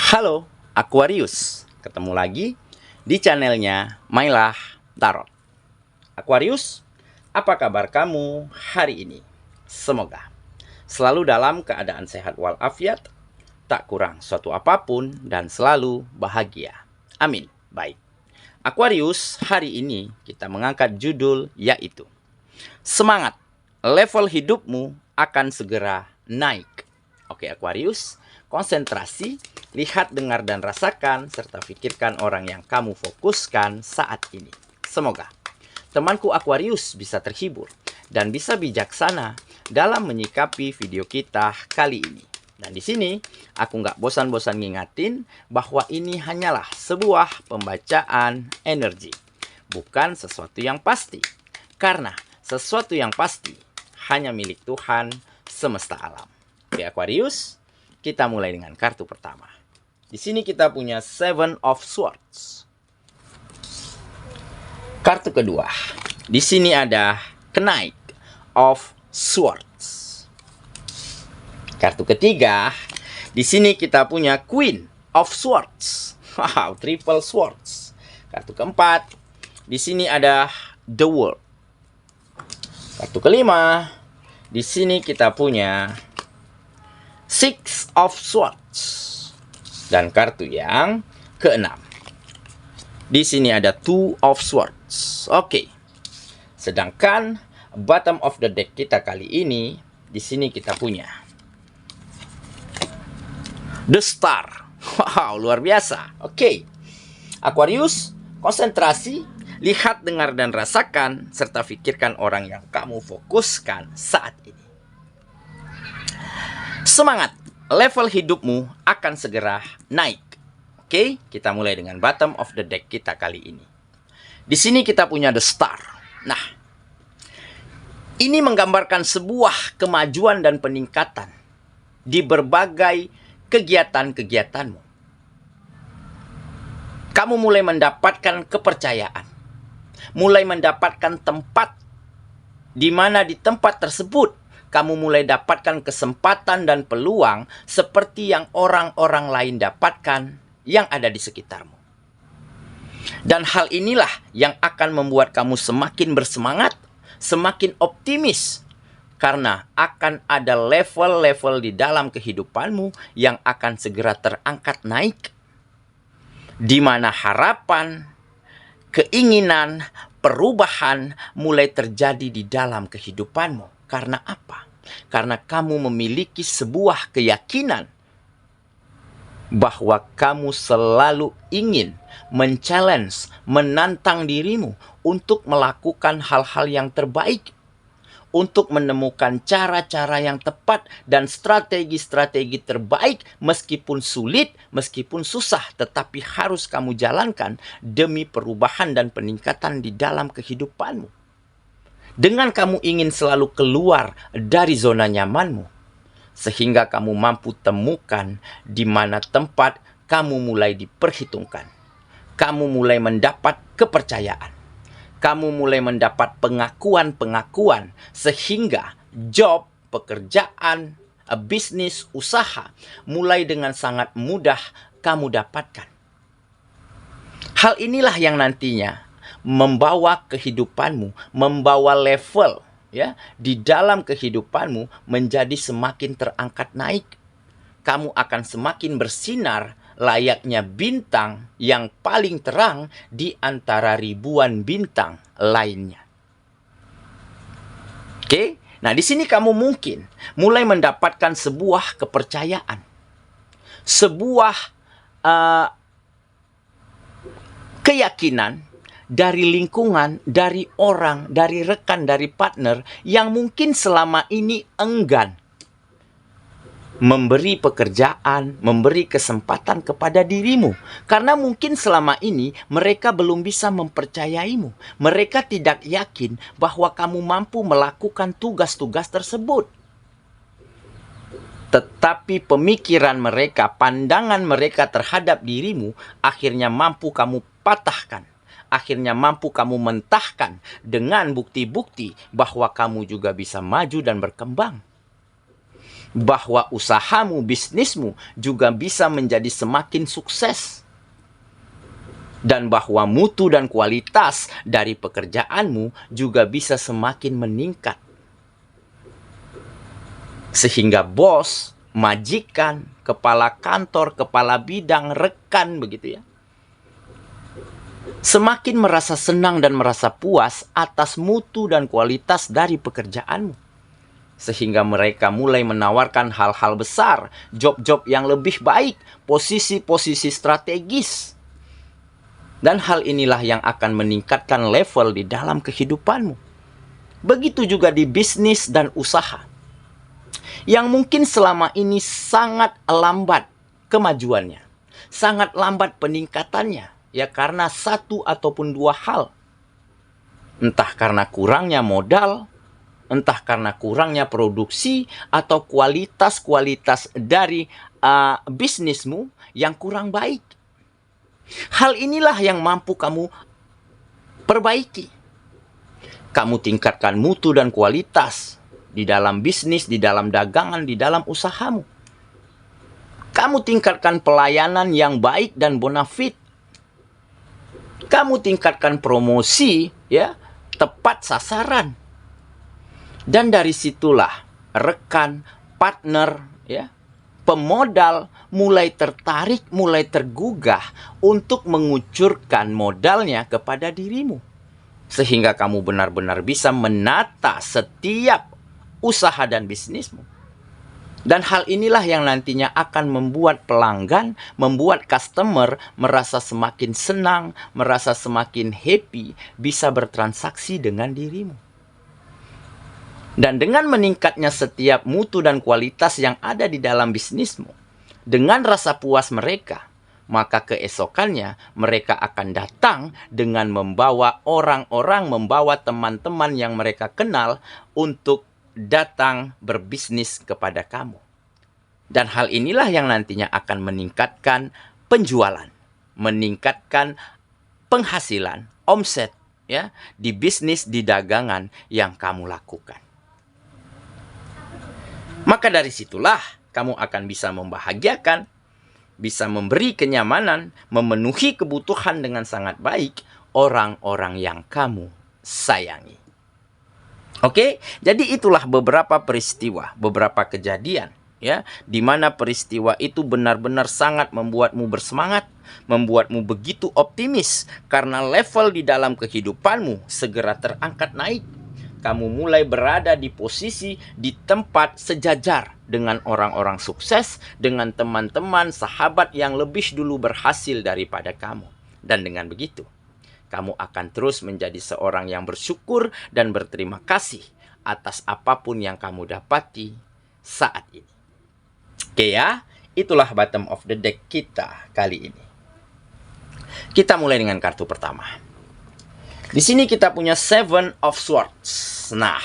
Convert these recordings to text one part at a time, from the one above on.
Halo Aquarius, ketemu lagi di channelnya Mailah Tarot. Aquarius, apa kabar kamu hari ini? Semoga selalu dalam keadaan sehat walafiat, tak kurang suatu apapun, dan selalu bahagia. Amin. Baik, Aquarius, hari ini kita mengangkat judul yaitu Semangat, level hidupmu akan segera naik. Oke Aquarius, konsentrasi, lihat, dengar, dan rasakan, serta pikirkan orang yang kamu fokuskan saat ini. Semoga temanku Aquarius bisa terhibur dan bisa bijaksana dalam menyikapi video kita kali ini. Dan di sini aku nggak bosan-bosan ngingatin bahwa ini hanyalah sebuah pembacaan energi, bukan sesuatu yang pasti. Karena sesuatu yang pasti hanya milik Tuhan semesta alam. Oke Aquarius, kita mulai dengan kartu pertama. Di sini kita punya Seven of Swords. Kartu kedua. Di sini ada Knight of Swords. Kartu ketiga. Di sini kita punya Queen of Swords. Wow, Triple Swords. Kartu keempat. Di sini ada The World. Kartu kelima. Di sini kita punya Six of Swords. Dan kartu yang keenam. Di sini ada Two of Swords. Oke. Sedangkan bottom of the deck kita kali ini, di sini kita punya The Star. Wow, luar biasa. Oke. Aquarius, konsentrasi, lihat, dengar, dan rasakan, serta pikirkan orang yang kamu fokuskan saat ini. Semangat, level hidupmu akan segera naik. Oke, kita mulai dengan bottom of the deck kita kali ini. Di sini kita punya The Star. Nah, ini menggambarkan sebuah kemajuan dan peningkatan di berbagai kegiatan-kegiatanmu. Kamu mulai mendapatkan kepercayaan, mulai mendapatkan tempat di mana di tempat tersebut kamu mulai dapatkan kesempatan dan peluang seperti yang orang-orang lain dapatkan yang ada di sekitarmu. Dan hal inilah yang akan membuat kamu semakin bersemangat, semakin optimis. Karena akan ada level-level di dalam kehidupanmu yang akan segera terangkat naik. Di mana harapan, keinginan, perubahan mulai terjadi di dalam kehidupanmu. Karena apa? Karena kamu memiliki sebuah keyakinan bahwa kamu selalu ingin men-challenge, menantang dirimu untuk melakukan hal-hal yang terbaik, untuk menemukan cara-cara yang tepat dan strategi-strategi terbaik meskipun sulit, meskipun susah, tetapi harus kamu jalankan demi perubahan dan peningkatan di dalam kehidupanmu. Dengan kamu ingin selalu keluar dari zona nyamanmu, sehingga kamu mampu temukan di mana tempat kamu mulai diperhitungkan. Kamu mulai mendapat kepercayaan. Kamu mulai mendapat pengakuan-pengakuan, sehingga job, pekerjaan, bisnis, usaha mulai dengan sangat mudah kamu dapatkan. Hal inilah yang nantinya membawa kehidupanmu, membawa level ya di dalam kehidupanmu menjadi semakin terangkat naik. Kamu akan semakin bersinar layaknya bintang yang paling terang di antara ribuan bintang lainnya. Oke, nah di sini kamu mungkin mulai mendapatkan sebuah kepercayaan, sebuah keyakinan dari lingkungan, dari orang, dari rekan, dari partner yang mungkin selama ini enggan memberi pekerjaan, memberi kesempatan kepada dirimu. Karena mungkin selama ini mereka belum bisa mempercayaimu. Mereka tidak yakin bahwa kamu mampu melakukan tugas-tugas tersebut. Tetapi pemikiran mereka, pandangan mereka terhadap dirimu akhirnya mampu kamu patahkan. Akhirnya mampu kamu mentahkan dengan bukti-bukti bahwa kamu juga bisa maju dan berkembang. bahwa usahamu, bisnismu juga bisa menjadi semakin sukses. Dan bahwa mutu dan kualitas dari pekerjaanmu juga bisa semakin meningkat. Sehingga bos, majikan, kepala kantor, kepala bidang, rekan begitu ya, semakin merasa senang dan merasa puas atas mutu dan kualitas dari pekerjaanmu. Sehingga mereka mulai menawarkan hal-hal besar, job-job yang lebih baik, posisi-posisi strategis. Dan hal inilah yang akan meningkatkan level di dalam kehidupanmu. Begitu juga di bisnis dan usaha. Yang mungkin selama ini sangat lambat kemajuannya. Sangat lambat peningkatannya. Ya karena satu ataupun dua hal. Entah karena kurangnya modal, entah karena kurangnya produksi, atau kualitas-kualitas dari bisnismu yang kurang baik. Hal inilah yang mampu kamu perbaiki. Kamu tingkatkan mutu dan kualitas di dalam bisnis, di dalam dagangan, di dalam usahamu. Kamu tingkatkan pelayanan yang baik dan bonafit. Kamu tingkatkan promosi, ya, tepat sasaran. Dan dari situlah rekan, partner, ya, pemodal mulai tertarik, mulai tergugah untuk mengucurkan modalnya kepada dirimu. Sehingga kamu benar-benar bisa menata setiap usaha dan bisnismu. Dan hal inilah yang nantinya akan membuat pelanggan, membuat customer merasa semakin senang, merasa semakin happy, bisa bertransaksi dengan dirimu. Dan dengan meningkatnya setiap mutu dan kualitas yang ada di dalam bisnismu, dengan rasa puas mereka, maka keesokannya mereka akan datang dengan membawa orang-orang, membawa teman-teman yang mereka kenal untuk datang berbisnis kepada kamu. Dan hal inilah yang nantinya akan meningkatkan penjualan, meningkatkan penghasilan, omset, ya, di bisnis, di dagangan yang kamu lakukan. Maka dari situlah kamu akan bisa membahagiakan, bisa memberi kenyamanan, memenuhi kebutuhan dengan sangat baik orang-orang yang kamu sayangi. Oke, jadi itulah beberapa peristiwa, beberapa kejadian, ya, di mana peristiwa itu benar-benar sangat membuatmu bersemangat, membuatmu begitu optimis karena level di dalam kehidupanmu segera terangkat naik. Kamu mulai berada di posisi, di tempat sejajar dengan orang-orang sukses, dengan teman-teman, sahabat yang lebih dulu berhasil daripada kamu. Dan dengan begitu, kamu akan terus menjadi seorang yang bersyukur dan berterima kasih atas apapun yang kamu dapati saat ini. Oke ya, itulah bottom of the deck kita kali ini. Kita mulai dengan kartu pertama. Di sini kita punya Seven of Swords. Nah,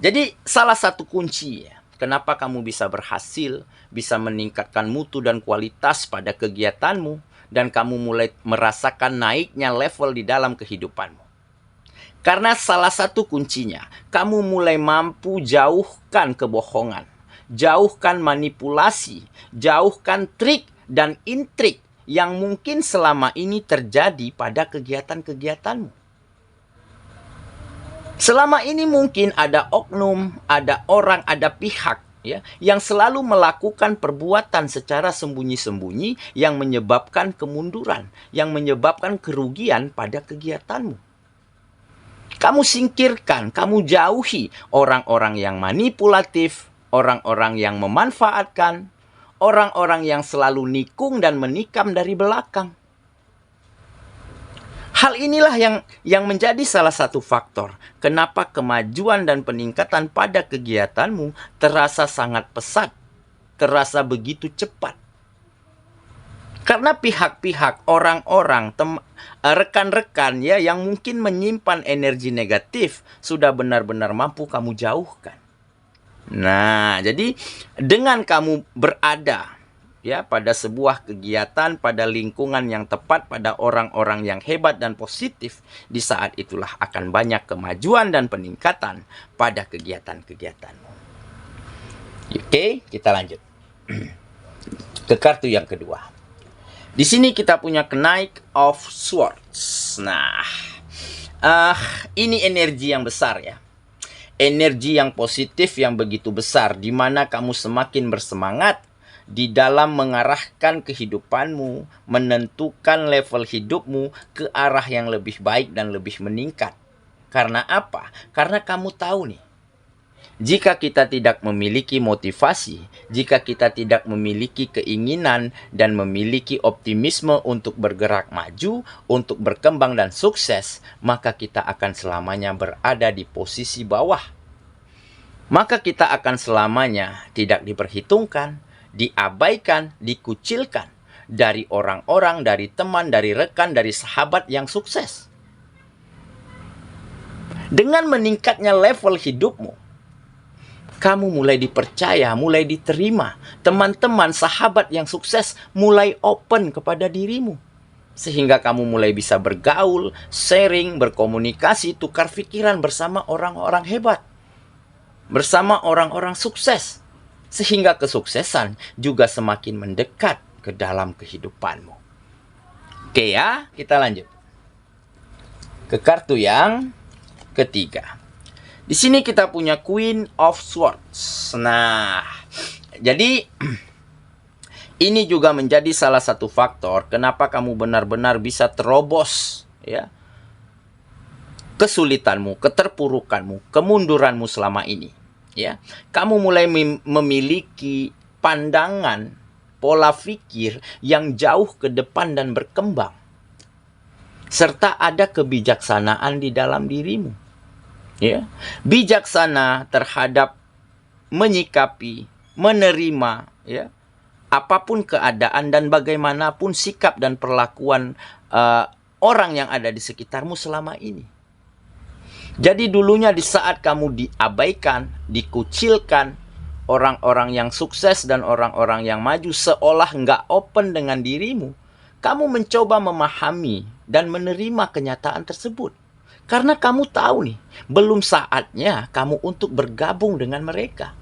jadi salah satu kunci ya, kenapa kamu bisa berhasil, bisa meningkatkan mutu dan kualitas pada kegiatanmu, dan kamu mulai merasakan naiknya level di dalam kehidupanmu. Karena salah satu kuncinya, kamu mulai mampu jauhkan kebohongan, jauhkan manipulasi, jauhkan trik dan intrik yang mungkin selama ini terjadi pada kegiatan-kegiatanmu. Selama ini mungkin ada oknum, ada orang, ada pihak ya, yang selalu melakukan perbuatan secara sembunyi-sembunyi yang menyebabkan kemunduran, yang menyebabkan kerugian pada kegiatanmu. Kamu singkirkan, kamu jauhi orang-orang yang manipulatif, orang-orang yang memanfaatkan, orang-orang yang selalu nikung dan menikam dari belakang. Hal inilah yang menjadi salah satu faktor kenapa kemajuan dan peningkatan pada kegiatanmu terasa sangat pesat, terasa begitu cepat. Karena pihak-pihak, orang-orang, rekan-rekan ya yang mungkin menyimpan energi negatif sudah benar-benar mampu kamu jauhkan. Nah, jadi dengan kamu berada ya pada sebuah kegiatan, pada lingkungan yang tepat, pada orang-orang yang hebat dan positif, di saat itulah akan banyak kemajuan dan peningkatan pada kegiatan-kegiatanmu. Oke, kita lanjut ke kartu yang kedua. Di sini kita punya Knight of Swords. Nah, ini energi yang besar ya. Energi yang positif yang begitu besar, di mana kamu semakin bersemangat di dalam mengarahkan kehidupanmu, menentukan level hidupmu ke arah yang lebih baik dan lebih meningkat. Karena apa? Karena kamu tahu nih, jika kita tidak memiliki motivasi, jika kita tidak memiliki keinginan dan memiliki optimisme untuk bergerak maju, untuk berkembang dan sukses, maka kita akan selamanya berada di posisi bawah. Maka kita akan selamanya tidak diperhitungkan, diabaikan, dikucilkan dari orang-orang, dari teman, dari rekan, dari sahabat yang sukses. Dengan meningkatnya level hidupmu, kamu mulai dipercaya, mulai diterima. Teman-teman, sahabat yang sukses mulai open kepada dirimu. Sehingga kamu mulai bisa bergaul, sharing, berkomunikasi, tukar pikiran bersama orang-orang hebat. Bersama orang-orang sukses. Sehingga kesuksesan juga semakin mendekat ke dalam kehidupanmu. Oke ya, kita lanjut ke kartu yang ketiga. Di sini kita punya Queen of Swords. Nah, jadi ini juga menjadi salah satu faktor kenapa kamu benar-benar bisa terobos ya kesulitanmu, keterpurukanmu, kemunduranmu selama ini. Ya, kamu mulai memiliki pandangan, pola pikir yang jauh ke depan dan berkembang. Serta ada kebijaksanaan di dalam dirimu. Ya, bijaksana terhadap menyikapi, menerima ya apapun keadaan dan bagaimanapun sikap dan perlakuan orang yang ada di sekitarmu selama ini. Jadi dulunya di saat kamu diabaikan, dikucilkan, orang-orang yang sukses dan orang-orang yang maju seolah nggak open dengan dirimu, kamu mencoba memahami dan menerima kenyataan tersebut. Karena kamu tahu nih, belum saatnya kamu untuk bergabung dengan mereka.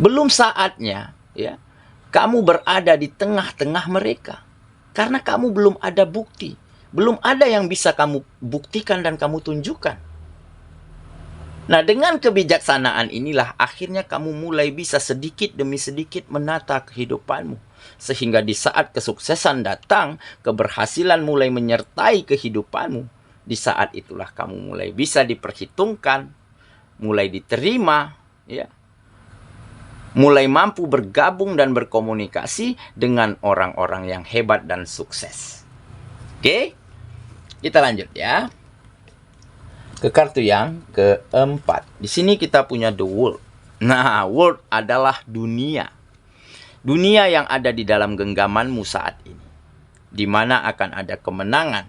Belum saatnya ya, kamu berada di tengah-tengah mereka. Karena kamu belum ada bukti. Belum ada yang bisa kamu buktikan dan kamu tunjukkan. Nah, dengan kebijaksanaan inilah akhirnya kamu mulai bisa sedikit demi sedikit menata kehidupanmu. Sehingga di saat kesuksesan datang, keberhasilan mulai menyertai kehidupanmu. Di saat itulah kamu mulai bisa diperhitungkan, mulai diterima, ya, mulai mampu bergabung dan berkomunikasi dengan orang-orang yang hebat dan sukses. Oke, kita lanjut ya ke kartu yang keempat. Di sini kita punya The World. Nah, world adalah dunia. Dunia yang ada di dalam genggamanmu saat ini. Di mana akan ada kemenangan.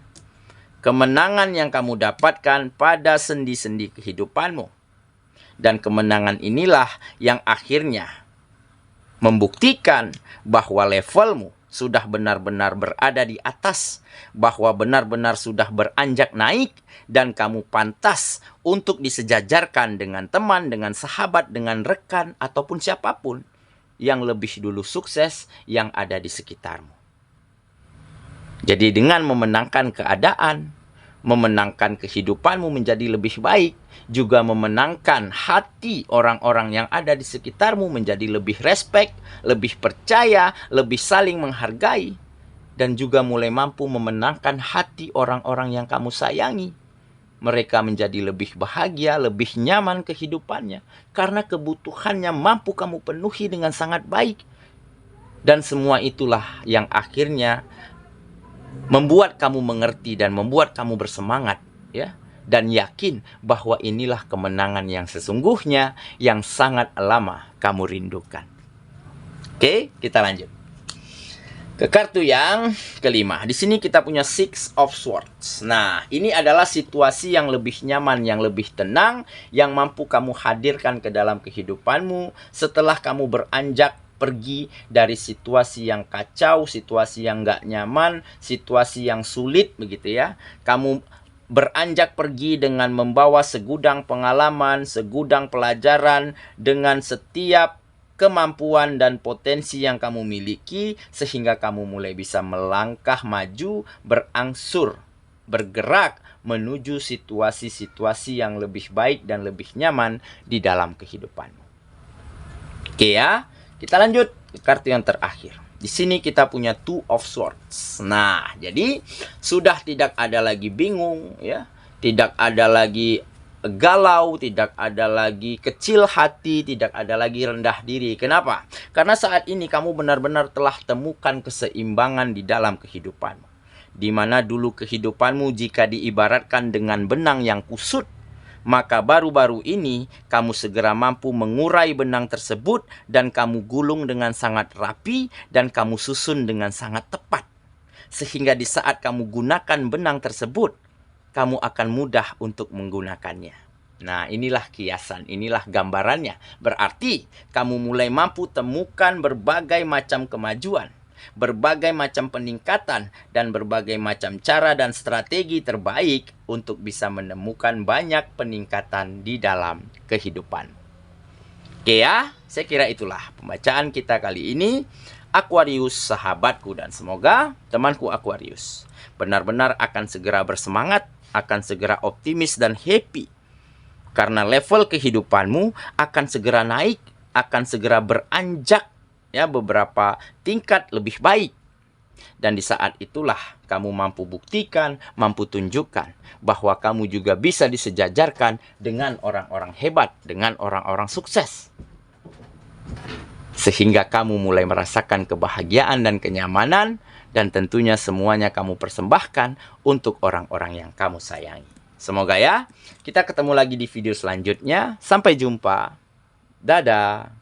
Kemenangan yang kamu dapatkan pada sendi-sendi kehidupanmu. Dan kemenangan inilah yang akhirnya membuktikan bahwa levelmu sudah benar-benar berada di atas, bahwa benar-benar sudah beranjak naik, dan kamu pantas untuk disejajarkan dengan teman, dengan sahabat, dengan rekan, ataupun siapapun yang lebih dulu sukses yang ada di sekitarmu. Jadi dengan memenangkan keadaan, memenangkan kehidupanmu menjadi lebih baik, juga memenangkan hati orang-orang yang ada di sekitarmu menjadi lebih respect, lebih percaya, lebih saling menghargai, dan juga mulai mampu memenangkan hati orang-orang yang kamu sayangi. Mereka menjadi lebih bahagia, lebih nyaman kehidupannya, karena kebutuhannya mampu kamu penuhi dengan sangat baik. Dan semua itulah yang akhirnya membuat kamu mengerti dan membuat kamu bersemangat, ya, dan yakin bahwa inilah kemenangan yang sesungguhnya yang sangat lama kamu rindukan. Oke, kita lanjut ke kartu yang kelima. Di sini kita punya Six of Swords. Nah, ini adalah situasi yang lebih nyaman, yang lebih tenang, yang mampu kamu hadirkan ke dalam kehidupanmu setelah kamu beranjak pergi dari situasi yang kacau, situasi yang gak nyaman, situasi yang sulit begitu ya. Kamu beranjak pergi dengan membawa segudang pengalaman, segudang pelajaran dengan setiap kemampuan dan potensi yang kamu miliki, sehingga kamu mulai bisa melangkah maju, berangsur, bergerak menuju situasi-situasi yang lebih baik dan lebih nyaman di dalam kehidupanmu. Oke ya, kita lanjut ke kartu yang terakhir. Di sini kita punya Two of Swords. Nah, jadi sudah tidak ada lagi bingung, ya, tidak ada lagi galau, tidak ada lagi kecil hati, tidak ada lagi rendah diri. Kenapa? Karena saat ini kamu benar-benar telah temukan keseimbangan di dalam kehidupanmu. Di mana dulu kehidupanmu jika diibaratkan dengan benang yang kusut, maka baru-baru ini kamu segera mampu mengurai benang tersebut dan kamu gulung dengan sangat rapi dan kamu susun dengan sangat tepat. Sehingga di saat kamu gunakan benang tersebut, kamu akan mudah untuk menggunakannya. Nah, inilah kiasan, inilah gambarannya. Berarti kamu mulai mampu temukan berbagai macam kemajuan, berbagai macam peningkatan, dan berbagai macam cara dan strategi terbaik untuk bisa menemukan banyak peningkatan di dalam kehidupan. Oke ya, saya kira itulah pembacaan kita kali ini. Aquarius sahabatku, dan semoga temanku Aquarius benar-benar akan segera bersemangat, akan segera optimis dan happy. Karena level kehidupanmu akan segera naik, akan segera beranjak, ya, beberapa tingkat lebih baik. Dan di saat itulah kamu mampu buktikan, mampu tunjukkan bahwa kamu juga bisa disejajarkan dengan orang-orang hebat, dengan orang-orang sukses. Sehingga kamu mulai merasakan kebahagiaan dan kenyamanan, dan tentunya semuanya kamu persembahkan untuk orang-orang yang kamu sayangi. Semoga ya, kita ketemu lagi di video selanjutnya. Sampai jumpa. Dadah.